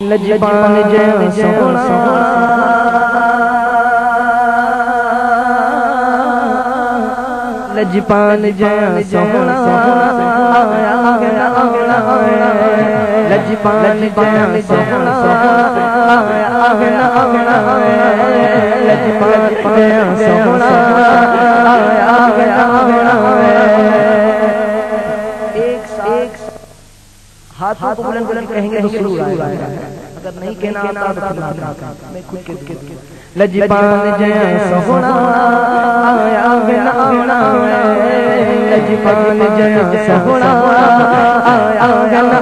لجپال جے سونا لجپال جے سونا لجپال جے سونا لجپال جے سونا ایک ہاتھوں کو بلند بلند کہیں گے تو سرور آئے گا، اگر نہیں کہنا آتا تو میں خود کے لجپال جے سونا آیا گنا لجپال جے سونا آیا گنا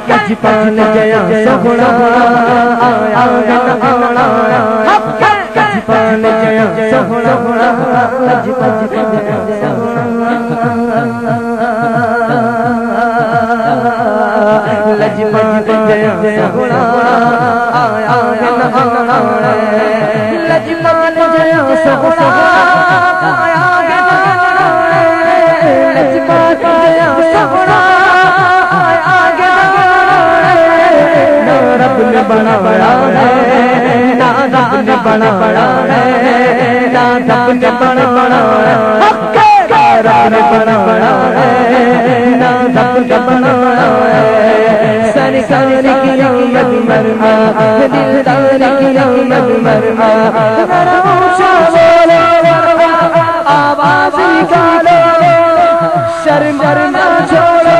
لجپال جے سونا آیا گنا لجپال جے سونا لجپال جے لجپال جے سونا آیا گنا لجپال جے سونا آیا گنا لجپال جے سونا آیا گنا رب نے بنایا ہے نا رب نے بنایا ہے نا رب نے بنایا ہے رب نے بنایا ہے نا رب نے بنایا ہے سرکار کی آمد مرحبا دلدار کی آمد مرحبا ذرا اونچا بولو آواز نکالو شرم نہ چھوڑو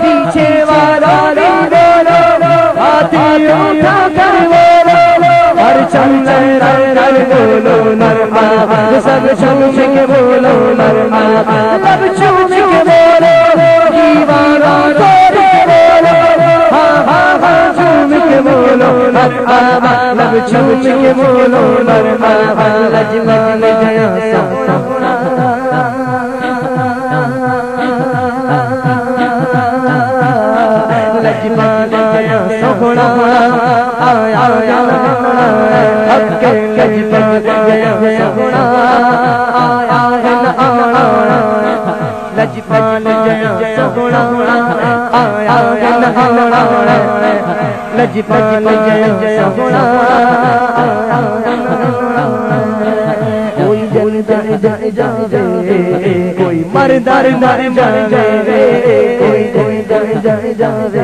پیچھے والا نہیں بولو ہاتھی اٹھا کر بولو ہر چم کر بولو مرحبا سب چوم کے بولو مرحبا لب چوم کے بولو دیوانہ توڑ کے بولو مرحبا لب چوم کے بولو مرحبا لجپال جے سونا لجپال جے سونا آیا گنا لجپال جے سونا آیا گنا لجپال جے سونا آیا گنا لجپال جے سونا کوئی جلدی جائے کوئی مردار مر جائے کوئی جلدی جائے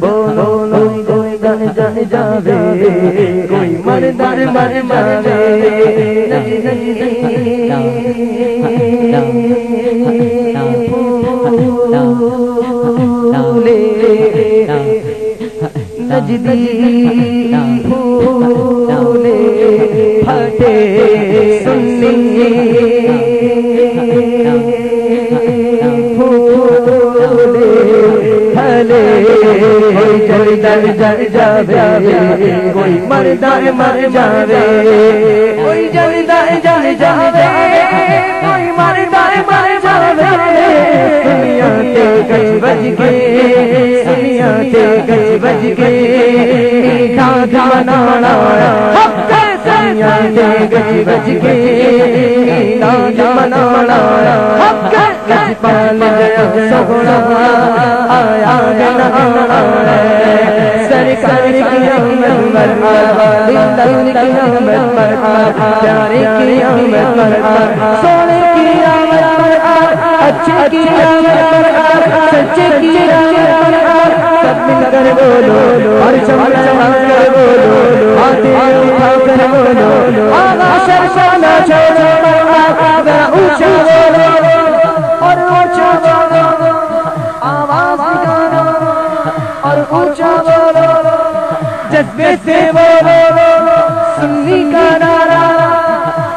بولو کوئی جلدی جائے کوئی مردار مر نجدی پھولے پھٹے سنی پھولے پھلے کوئی جل جاوے کوئی مردار مر جاوے کوئی جل جاوے کوئی مردار مر جاوے دنیا تے گج بج کے دنیا تے گج بج کے میٹھا گانا دنیا تے گج بج کے میٹھا منانا لجپال جے سونا آیا گنا سرکار کی آمد مرحبا دلدار کی آمد مرحبا پیارے کی آمد مرحبا سونے کی آمد مرحبا اچھے کی آمد مرحبا سچے کی آمد مرحبا سب مل کر بولو اور چمچ کر بولو ہاتھیں اٹھا کر بولو آغا شرشانہ چھوڑو مرحبا ذرا اونچا بولو اور اونچا بولو آواز نکالو اور اونچا بولو جذبے سے بولو سنی کا نعرہ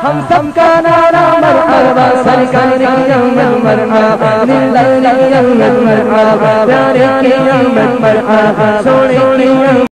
ہم سب کا نعرہ مرحبا سرکار کی آمد مرحبا دلدار کی آمد مرحبا پیارے کی آمد مرحبا سونے کی آمد